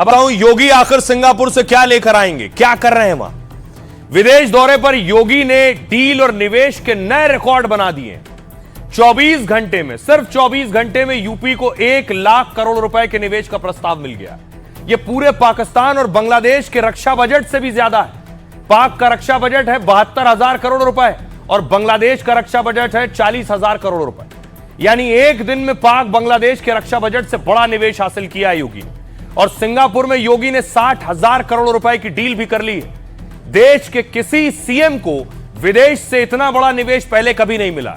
अब बताऊं योगी आखिर सिंगापुर से क्या लेकर आएंगे, क्या कर रहे हैं वहां। विदेश दौरे पर योगी ने डील और निवेश के नए रिकॉर्ड बना दिए। 24 घंटे में, सिर्फ 24 घंटे में यूपी को 1 लाख करोड़ रुपए के निवेश का प्रस्ताव मिल गया। यह पूरे पाकिस्तान और बांग्लादेश के रक्षा बजट से भी ज्यादा है। पाक का रक्षा बजट है 72,000 करोड़ रुपए और बांग्लादेश का रक्षा बजट है 40,000 करोड़ रुपए। यानी एक दिन में पाक बांग्लादेश के रक्षा बजट से बड़ा निवेश हासिल किया है योगी। और सिंगापुर में योगी ने 60,000 करोड़ रुपए की डील भी कर ली है। देश के किसी सीएम को विदेश से इतना बड़ा निवेश पहले कभी नहीं मिला।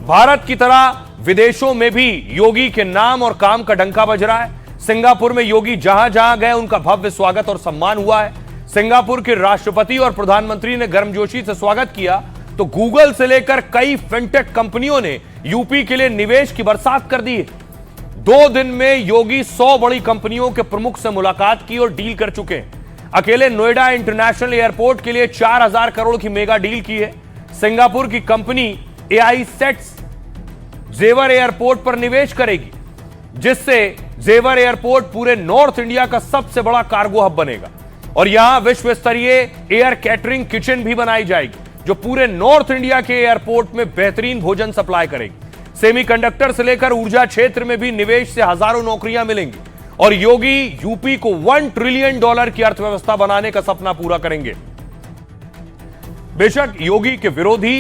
भारत की तरह विदेशों में भी योगी के नाम और काम का डंका बज रहा है। सिंगापुर में योगी जहां जहां गए उनका भव्य स्वागत और सम्मान हुआ है। सिंगापुर के राष्ट्रपति और प्रधानमंत्री ने गर्मजोशी से स्वागत किया तो गूगल से लेकर कई फिनटेक कंपनियों ने यूपी के लिए निवेश की बरसात कर दी है। 2 दिन में योगी 100 बड़ी कंपनियों के प्रमुख से मुलाकात की और डील कर चुके हैं। अकेले नोएडा इंटरनेशनल एयरपोर्ट के लिए 4,000 करोड़ की मेगा डील की है। सिंगापुर की कंपनी AI सेट्स जेवर एयरपोर्ट पर निवेश करेगी, जिससे जेवर एयरपोर्ट पूरे नॉर्थ इंडिया का सबसे बड़ा कार्गो हब बनेगा। और यहां विश्व स्तरीय एयर कैटरिंग किचन भी बनाई जाएगी, जो पूरे नॉर्थ इंडिया के एयरपोर्ट में बेहतरीन भोजन सप्लाई करेगी। सेमीकंडक्टर से लेकर ऊर्जा क्षेत्र में भी निवेश से हजारों नौकरियां मिलेंगी। और योगी यूपी को $1 ट्रिलियन की अर्थव्यवस्था बनाने का सपना पूरा करेंगे। बेशक योगी के विरोधी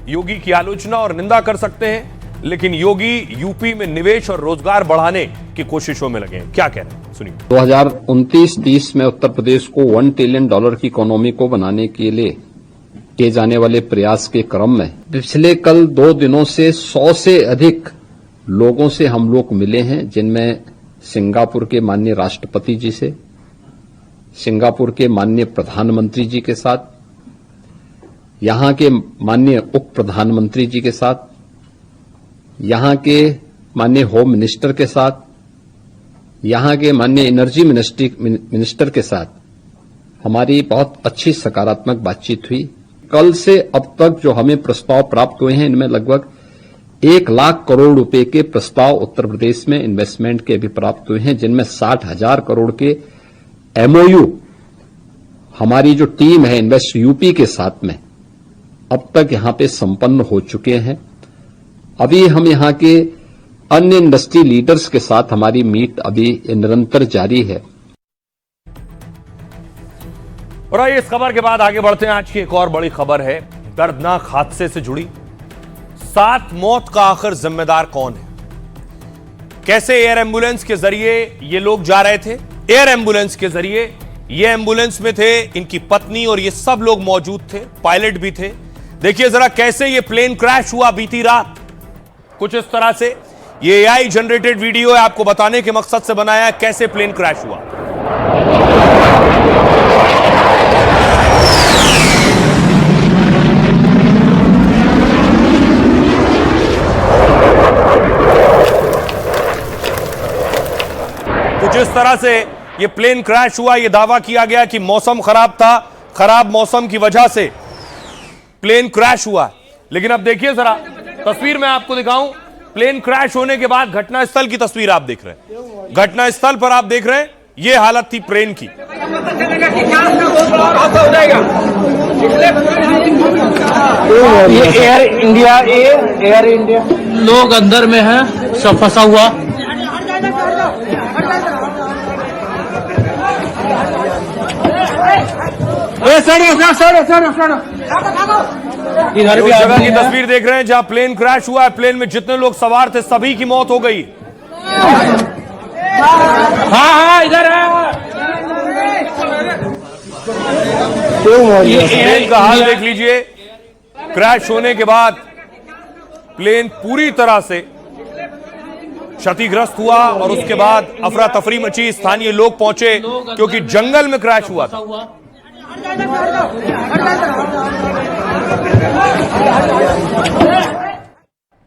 योगी की आलोचना और निंदा कर सकते हैं, लेकिन योगी यूपी में निवेश और रोजगार बढ़ाने की कोशिशों में लगे हैं। क्या कह रहे हैं सुनिए। 2029-30 में उत्तर प्रदेश को $1 ट्रिलियन की इकोनॉमी को बनाने के लिए किए जाने वाले प्रयास के क्रम में पिछले कल 2 दिनों से 100 से अधिक लोगों से हम लोग मिले हैं, जिनमें सिंगापुर के माननीय राष्ट्रपति जी से, सिंगापुर के माननीय प्रधानमंत्री जी के साथ, यहां के माननीय उप प्रधानमंत्री जी के साथ, यहां के माननीय होम मिनिस्टर के साथ, यहां के माननीय एनर्जी मिनिस्टर के साथ हमारी बहुत अच्छी सकारात्मक बातचीत हुई। कल से अब तक जो हमें प्रस्ताव प्राप्त हुए हैं, इनमें लगभग 1 लाख करोड़ रुपए के प्रस्ताव उत्तर प्रदेश में इन्वेस्टमेंट के भी प्राप्त हुए हैं, जिनमें 60,000 करोड़ के MOU हमारी जो टीम है इन्वेस्ट यूपी के साथ में अब तक यहां पे संपन्न हो चुके हैं। अभी हम यहां के अन्य इंडस्ट्री लीडर्स के साथ हमारी मीट अभी निरंतर जारी है। और आइए इस खबर के बाद आगे बढ़ते हैं। आज की एक और बड़ी खबर है दर्दनाक हादसे से जुड़ी। 7 मौत का आखिर जिम्मेदार कौन है? कैसे एयर एम्बुलेंस के जरिए ये लोग जा रहे थे? एयर एम्बुलेंस के जरिए ये एम्बुलेंस में थे इनकी पत्नी और ये सब लोग मौजूद थे, पायलट भी थे। देखिए जरा कैसे ये प्लेन क्रैश हुआ बीती रात। कुछ इस तरह से ये AI जनरेटेड वीडियो है, आपको बताने के मकसद से बनाया है कैसे प्लेन क्रैश हुआ। कुछ इस तरह से ये प्लेन क्रैश हुआ। ये दावा किया गया कि मौसम खराब था, खराब मौसम की वजह से प्लेन क्रैश हुआ। लेकिन अब देखिए जरा तस्वीर मैं आपको दिखाऊं। प्लेन क्रैश होने के बाद घटनास्थल की तस्वीर आप देख रहे हैं। घटनास्थल पर आप देख रहे हैं ये हालत थी प्लेन की। ये एयर इंडिया लोग अंदर में हैं, सब फंसा हुआ। इधर भी जगह की तस्वीर देख रहे हैं जहां प्लेन क्रैश हुआ है। प्लेन में जितने लोग सवार थे सभी की मौत हो गई। हाँ इधर है। प्लेन का हाल देख लीजिए। क्रैश होने के बाद प्लेन पूरी तरह से क्षतिग्रस्त हुआ और उसके बाद अफरा तफरी मची। स्थानीय लोग पहुंचे क्योंकि जंगल में क्रैश हुआ था।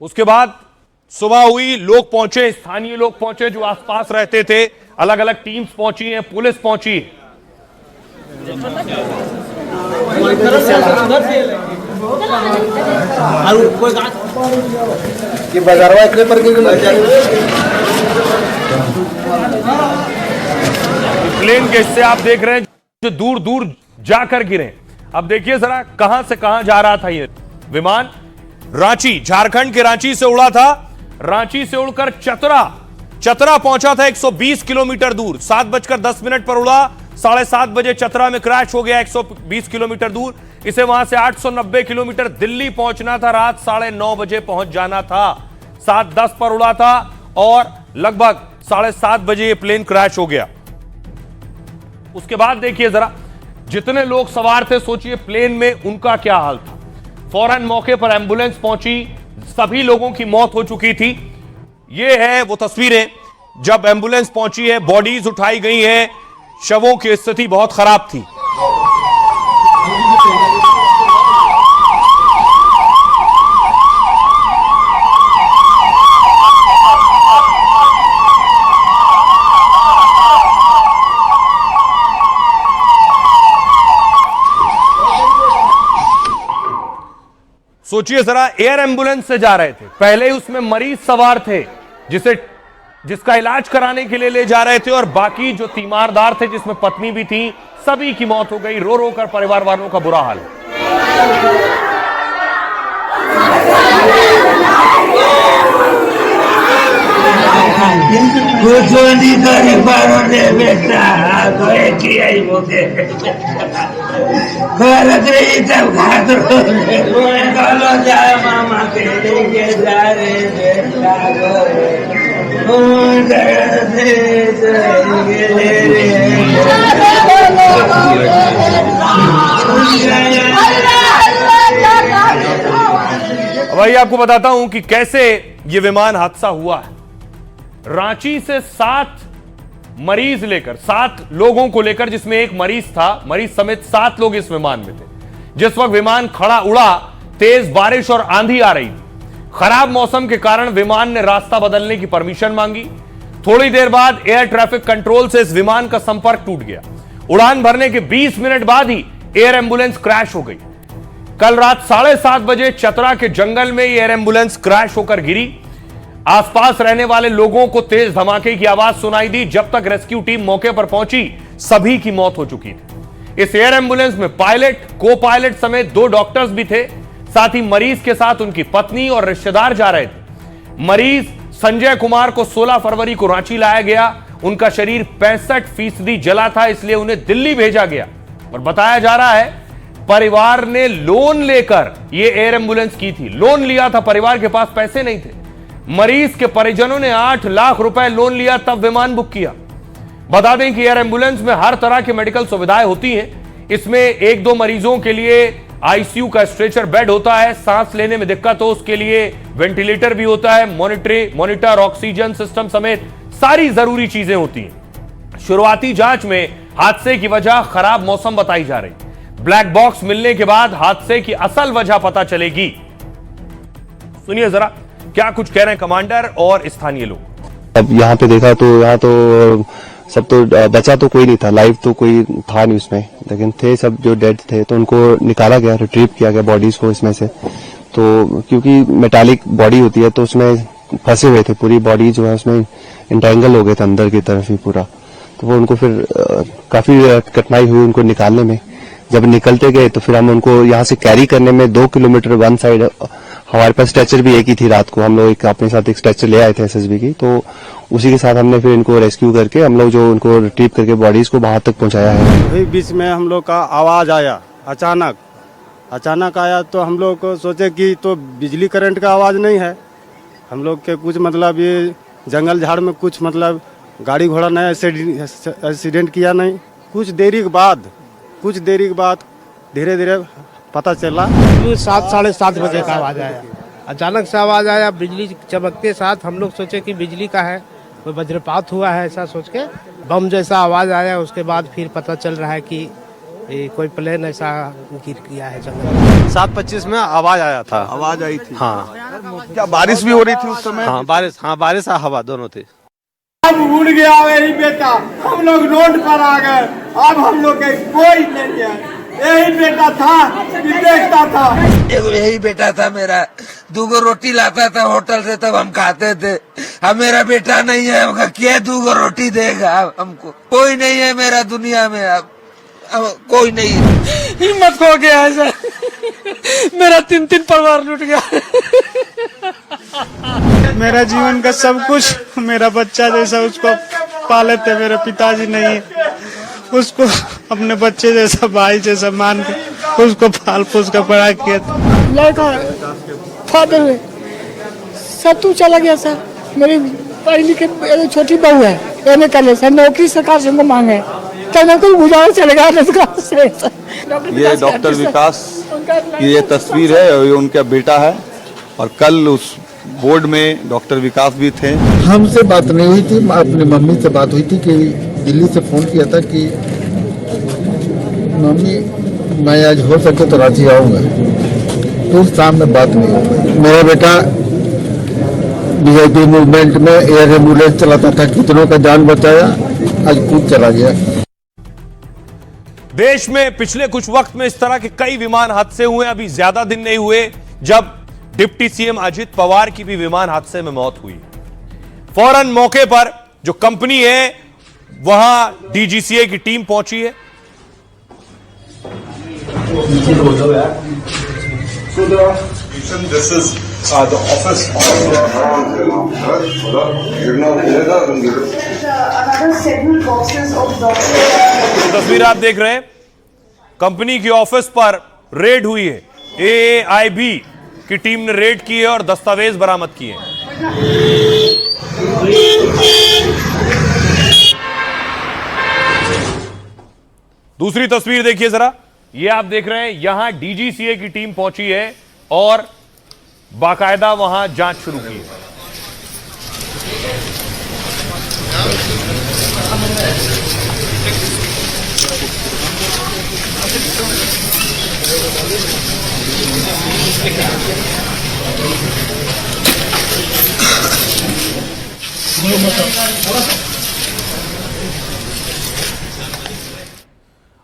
उसके बाद सुबह हुई, लोग पहुंचे, स्थानीय लोग पहुंचे जो आसपास रहते थे। अलग अलग टीम्स पहुंची हैं, पुलिस पहुंची। ये बाजारवा इतने पर प्लेन के हिस्से आप देख रहे हैं जो दूर दूर जाकर गिरे। अब देखिए जरा कहां से कहां जा रहा था ये विमान। रांची, झारखंड के रांची से उड़ा था। रांची से उड़कर चतरा पहुंचा था 120 किलोमीटर दूर। 7:10 पर उड़ा, 7:30 बजे चतरा में क्रैश हो गया 120 किलोमीटर दूर। इसे वहां से 890 किलोमीटर दिल्ली पहुंचना था, रात 9:30 बजे पहुंच जाना था। 7:10 पर उड़ा था और लगभग 7:30 बजे ये प्लेन क्रैश हो गया। उसके बाद देखिए जरा जितने लोग सवार थे, सोचिए प्लेन में उनका क्या हाल था। फौरन मौके पर एंबुलेंस पहुंची, सभी लोगों की मौत हो चुकी थी। ये है वो तस्वीरें जब एंबुलेंस पहुंची है, बॉडीज उठाई गई है, शवों की स्थिति बहुत खराब थी। सोचिए जरा, एयर एम्बुलेंस से जा रहे थे, पहले उसमें मरीज सवार थे जिसका इलाज कराने के लिए ले जा रहे थे, और बाकी जो तीमारदार थे जिसमें पत्नी भी थी, सभी की मौत हो गई। रो रो कर परिवार वालों का बुरा हाल है। भाई आपको बताता हूं कि कैसे यह विमान हादसा हुआ है। रांची से 7 मरीज लेकर, 7 लोगों को लेकर, जिसमें एक मरीज था, मरीज समेत 7 लोग इस विमान में थे। जिस वक्त विमान खड़ा उड़ा, तेज बारिश और आंधी आ रही थी। खराब मौसम के कारण विमान ने रास्ता बदलने की परमिशन मांगी। थोड़ी देर बाद एयर ट्रैफिक कंट्रोल से इस विमान का संपर्क टूट गया। उड़ान भरने के 20 मिनट बाद ही एयर एम्बुलेंस क्रैश हो गई। कल रात 7:30 बजे चतरा के जंगल में एयर एम्बुलेंस क्रैश होकर गिरी। आसपास रहने वाले लोगों को तेज धमाके की आवाज सुनाई दी। जब तक रेस्क्यू टीम मौके पर पहुंची, सभी की मौत हो चुकी थी। इस एयर एम्बुलेंस में पायलट, को पायलट समेत 2 डॉक्टर्स भी थे। साथ ही मरीज के साथ उनकी पत्नी और रिश्तेदार जा रहे थे। मरीज संजय कुमार को 16 फरवरी को रांची लाया गया। उनका शरीर 65% जला था, इसलिए उन्हें दिल्ली भेजा गया। और बताया जा रहा है परिवार ने लोन लेकर यह एयर एम्बुलेंस की थी। लोन लिया था, परिवार के पास पैसे नहीं थे। मरीज के परिजनों ने 8 लाख रुपए लोन लिया, तब विमान बुक किया। बता दें कि एयर एम्बुलेंस में हर तरह की मेडिकल सुविधाएं होती हैं। इसमें 1-2 मरीजों के लिए आईसीयू का स्ट्रेचर बेड होता है। सांस लेने में दिक्कत हो उसके लिए वेंटिलेटर भी होता है। मॉनिटर, ऑक्सीजन सिस्टम समेत सारी जरूरी चीजें होती हैं। शुरुआती जांच में हादसे की वजह खराब मौसम बताई जा रही। ब्लैक बॉक्स मिलने के बाद हादसे की असल वजह पता चलेगी। सुनिए जरा क्या कुछ कह रहे हैं कमांडर और स्थानीय लोग। अब यहाँ पे देखा तो यहाँ तो सब तो बचा तो कोई नहीं था, लाइव तो कोई था नहीं उसमें, लेकिन थे सब जो डेड थे तो उनको निकाला गया, रिट्रीव किया गया बॉडीज को इसमें से। तो क्योंकि मेटालिक बॉडी होती है तो उसमें फंसे हुए थे, पूरी बॉडी जो है उसमें इंटेंगल हो गए थे अंदर की तरफ ही पूरा। तो वो उनको फिर काफी कठिनाई हुई उनको निकालने में। जब निकलते गए तो फिर हम उनको यहाँ से कैरी करने में 2 किलोमीटर वन साइड, हमारे पास स्ट्रेचर भी एक ही थी। रात को हम लोग अपने साथ एक स्ट्रेचर ले आए थे एसएसबी की, तो उसी के साथ हमने फिर इनको रेस्क्यू करके हम लोग जो उनको रिट्रीव करके बॉडीज को बाहर तक पहुंचाया है। वही बीच में हम लोग का आवाज आया, अचानक आया तो हम लोग को सोचे कि तो बिजली करंट का आवाज नहीं है। हम लोग के कुछ मतलब ये जंगल झाड़ में कुछ मतलब गाड़ी घोड़ा नहीं एक्सीडेंट किया नहीं। कुछ देरी के बाद धीरे धीरे पता चला। 7, 7:30 बजे का आवाज आया, अचानक से आवाज आया। बिजली चमकते साथ हम लोग सोचे कि बिजली का है, कोई वज्रपात हुआ है, ऐसा सोच के बम जैसा आवाज आया। उसके बाद फिर पता चल रहा है कि कोई प्लेन ऐसा गिर गया है जंगल। 7:25 में आवाज आया था। आवाज आई थी? हाँ। क्या बारिश भी हो रही थी उस समय? हाँ बारिश और हवा दोनों थी। अब उड़ गया मेरी बेटा, हम लोग रोड पर आ गए। अब हम लोग के कोई नहीं है, यही बेटा था, देखता था। यही बेटा था मेरा, 2 रोटी लाता था होटल से, तब हम खाते थे। अब मेरा बेटा नहीं है, हमका क्या 2 रोटी देगा हमको? कोई नहीं है मेरा दुनिया में, अब कोई नहीं। हिम्मत खो गया है सर, मेरा 3 परिवार लूट गया। मेरा जीवन का सब कुछ मेरा बच्चा जैसा उसको पाले थे, मेरे पिताजी नहीं है, उसको अपने बच्चे जैसा भाई जैसा मान के उसको पाल पोस कर बड़ा किया था। लड़का फादर में सब तू चला गया सर। मेरी पहली के छोटी बहू है, एमए कर ले सर, नौकरी सरकार से मांगे, कोई गुजारा चलेगा। ये डॉक्टर विकास की ये तस्वीर है और ये उनका बेटा है, और कल उस बोर्ड में डॉक्टर विकास भी थे। हमसे बात नहीं हुई थी, अपनी मम्मी से बात हुई थी कि दिल्ली से फोन किया था कि मम्मी मैं आज हो सके तो रांची आऊंगा, तो शाम में बात नहीं हो पाई। मेरा बेटा वीआईपी मूवमेंट में एयर एम्बुलेंस चलाता था, कितनों का जान बचाया, आज खुद चला गया। देश में पिछले कुछ वक्त में इस तरह के कई विमान हादसे हुए। अभी ज्यादा दिन नहीं हुए जब डिप्टी सीएम अजित पवार की भी विमान हादसे में मौत हुई। फौरन मौके पर जो कंपनी है वहां डीजीसीए की टीम पहुंची है। तस्वीर आप देख रहे हैं, कंपनी की ऑफिस पर रेड हुई है। एआईबी की टीम ने रेड की है और दस्तावेज बरामद किए हैं। दूसरी तस्वीर देखिए जरा, ये आप देख रहे हैं, यहां डीजीसीए की टीम पहुंची है और बाकायदा वहां जांच शुरू की है।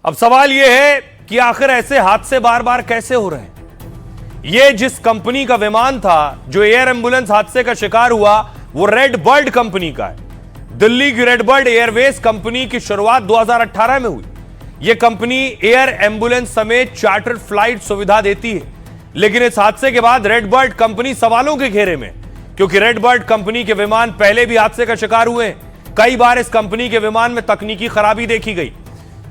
अब सवाल यह है कि आखिर ऐसे हादसे बार बार कैसे हो रहे हैं। यह जिस कंपनी का विमान था जो एयर एम्बुलेंस हादसे का शिकार हुआ, वो रेड बर्ड कंपनी का है। दिल्ली की रेड बर्ड एयरवेज कंपनी की शुरुआत 2018 में हुई। यह कंपनी एयर एम्बुलेंस समेत चार्टर फ्लाइट सुविधा देती है, लेकिन इस हादसे के बाद रेड बर्ड कंपनी सवालों के घेरे में, क्योंकि रेड बर्ड कंपनी के विमान पहले भी हादसे का शिकार हुए हैं। कई बार इस कंपनी के विमान में तकनीकी खराबी देखी गई।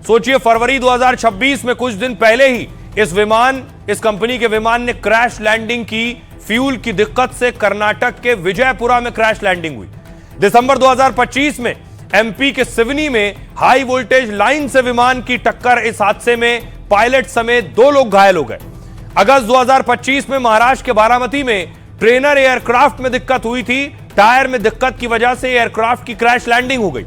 सोचिए, फरवरी 2026 में कुछ दिन पहले ही इस कंपनी के विमान ने क्रैश लैंडिंग की। फ्यूल की दिक्कत से कर्नाटक के विजयपुरा में क्रैश लैंडिंग हुई। दिसंबर 2025 में एमपी के सिवनी में हाई वोल्टेज लाइन से विमान की टक्कर, इस हादसे में पायलट समेत 2 लोग घायल हो गए। अगस्त 2025 में महाराष्ट्र के बारामती में ट्रेनर एयरक्राफ्ट में दिक्कत हुई थी। टायर में दिक्कत की वजह से एयरक्राफ्ट की क्रैश लैंडिंग हो गई।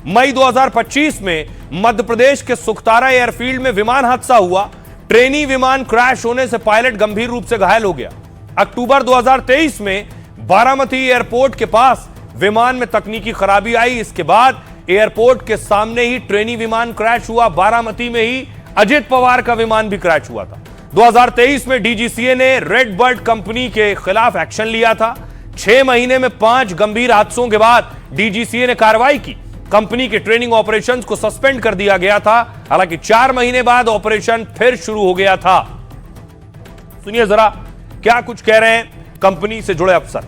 मई 2025 में मध्य प्रदेश के सुखतारा एयरफील्ड में विमान हादसा हुआ। ट्रेनी विमान क्रैश होने से पायलट गंभीर रूप से घायल हो गया। अक्टूबर 2023 में बारामती एयरपोर्ट के पास विमान में तकनीकी खराबी आई। इसके बाद एयरपोर्ट के सामने ही ट्रेनी विमान क्रैश हुआ। बारामती में ही अजित पवार का विमान भी क्रैश हुआ था। 2023 में डीजीसीए ने रेड बर्ड कंपनी के खिलाफ एक्शन लिया था। 6 महीने में 5 गंभीर हादसों के बाद डीजीसीए ने कार्रवाई की। कंपनी के ट्रेनिंग ऑपरेशंस को सस्पेंड कर दिया गया था। हालांकि 4 महीने बाद ऑपरेशन फिर शुरू हो गया था। सुनिए जरा क्या कुछ कह रहे हैं कंपनी से जुड़े अफसर।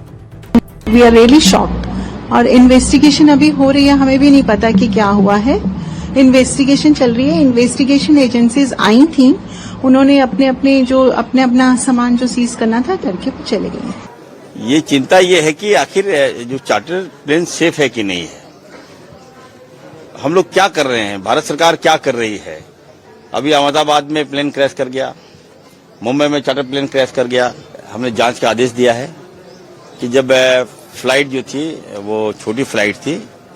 वी आर रियली शॉक्ड और इन्वेस्टिगेशन अभी हो रही है, हमें भी नहीं पता कि क्या हुआ है। इन्वेस्टिगेशन चल रही है। इन्वेस्टिगेशन एजेंसीज आई थी, उन्होंने अपना सामान जो सीज करना था करके चले गए। ये चिंता ये है कि आखिर जो चार्टर प्लेन सेफ है कि नहीं है। हम लोग क्या कर रहे हैं, भारत सरकार क्या कर रही है। अभी अहमदाबाद में प्लेन क्रैश कर गया, मुंबई में चार्टर प्लेन क्रैश कर गया। हमने जांच का आदेश दिया है कि जब फ्लाइट जो थी वो छोटी फ्लाइट थी,